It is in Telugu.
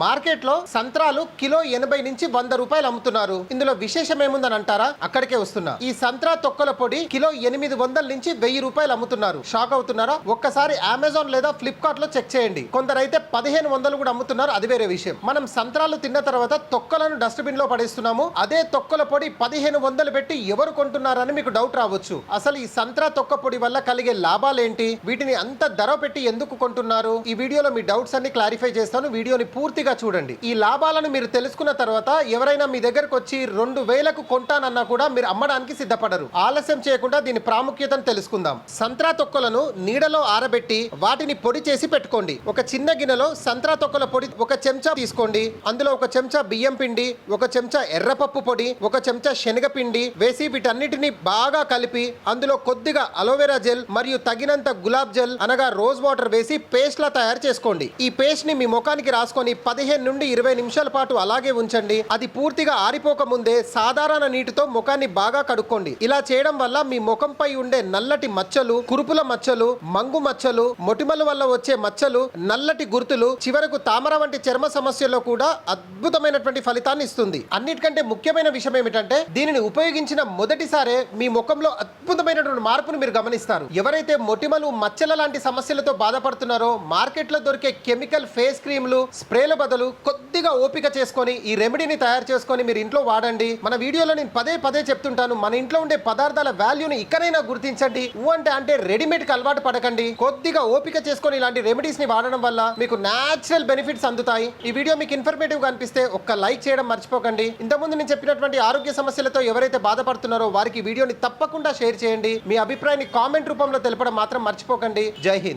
మార్కెట్ లో సంత్రాలు కిలో 80 నుంచి 100 రూపాయలు అమ్ముతున్నారు. ఇందులో విశేషం ఏముందని అంటారా? అక్కడికే వస్తున్నా. ఈ సంత్రా తొక్కల పొడి కిలో 800 నుంచి 1000 రూపాయలు అమ్ముతున్నారు. షాక్ అవుతున్నారా? ఒక్కసారి అమెజాన్ లేదా ఫ్లిప్కార్ట్ లో చెక్ చేయండి. కొందరైతే 1500 కూడా అమ్ముతున్నారు. అది వేరే విషయం. మనం సంత్రాలు తిన్న తర్వాత తొక్కలను డస్ట్బిన్ లో పడేస్తున్నాము. అదే తొక్కల పొడి 1500 పెట్టి ఎవరు కొంటున్నారని మీకు డౌట్ రావచ్చు. అసలు ఈ సంత్రా తొక్క పొడి వల్ల కలిగే లాభాలేంటి? వీటిని అంత ధర పెట్టి ఎందుకు కొంటున్నారు? ఈ వీడియోలో మీ డౌట్స్ అన్ని క్లారిఫై చేస్తాను. వీడియోని పూర్తిగా చూడండి. ఈ లాభాలను మీరు తెలుసుకున్న తర్వాత ఎవరైనా మీ దగ్గరకు వచ్చి 2000కు కొంటానన్నా కూడా మీరు అమ్మడానికి సిద్ధపడరు. ఆలస్యం చేయకుండా దీని ప్రాముఖ్యతను తెలుసుకుందాం. సంత్రా తొక్కలను నీడలో ఆరబెట్టి వాటిని పొడి చేసి పెట్టుకోండి. ఒక చిన్న గిన్నెలో సంత్రా తొక్కల పొడి 1 చెంచా తీసుకోండి. అందులో 1 చెంచా బియ్యం పిండి, 1 చెంచా ఎర్రపప్పు పొడి, 1 చెంచా శనగపిండి వేసి వీటన్నిటిని బాగా కలిపి అందులో కొద్దిగా అలోవెరా జెల్ మరియు తగినంత గులాబ్ జెల్ అనగా రోజ్ వాటర్ వేసి పేస్ట్ లా తయారు చేసుకోండి. ఈ పేస్ట్ ని మీ ముఖానికి రాసుకొని 15 నుండి 20 నిమిషాల పాటు అలాగే ఉంచండి. అది పూర్తిగా ఆరిపోక ముందే సాధారణ నీటితో ముఖాన్ని బాగా కడుక్కోండి. ఇలా చేయడం వల్ల మీ ముఖంపై ఉండే నల్లటి మచ్చలు, కురుపుల మచ్చలు, మంగు మచ్చలు, మొటిమల వల్ల వచ్చే మచ్చలు, నల్లటి గుర్తులు, చివరకు తామర వంటి చర్మ సమస్యల్లో కూడా అద్భుతమైనటువంటి ఫలితాన్ని ఇస్తుంది. అన్నిటికంటే ముఖ్యమైన విషయం ఏమిటంటే దీనిని ఉపయోగించిన మొదటిసారే మీ ముఖంలో అద్భుతమైనటువంటి మార్పును మీరు గమనిస్తారు. ఎవరైతే మొటిమలు, మచ్చల లాంటి సమస్యలతో బాధపడుతున్నారో మార్కెట్ లో దొరికే కెమికల్ ఫేస్ క్రీమ్లు, స్ప్రేల బదులు కొద్దిగా ఓపిక చేసుకొని ఈ రెమెడీని తయారు చేసుకొని మీరు ఇంట్లో వాడండి. మన వీడియోలో నేను పదే చెప్తుంటాను, మన ఇంట్లో ఉండే పదార్థాల వాల్యూని ఇక్కడైనా గుర్తించండి. అంటే రెడీమేడ్ కి అలవాటు పడకండి. కొద్దిగా ఓపిక చేసుకొని ఇలాంటి రెమెడీస్ ని వాడడం వల్ల మీకు నేచురల్ బెనిఫిట్స్ అందుతాయి. ఈ వీడియో మీకు ఇన్ఫర్మేటివ్ గా అనిపిస్తే ఒక్క లైక్ చేయడం మర్చిపోకండి. ఇంతకుముందు నేను చెప్పినటువంటి ఆరోగ్య సమస్యలతో ఎవరైతే బాధపడుతున్నారో వారికి వీడియోని తప్పకుండా షేర్ చేయండి. మీ అభిప్రాయాన్ని కామెంట్ రూపంలో తెలపడం మాత్రం మర్చిపోకండి. జై హింద్.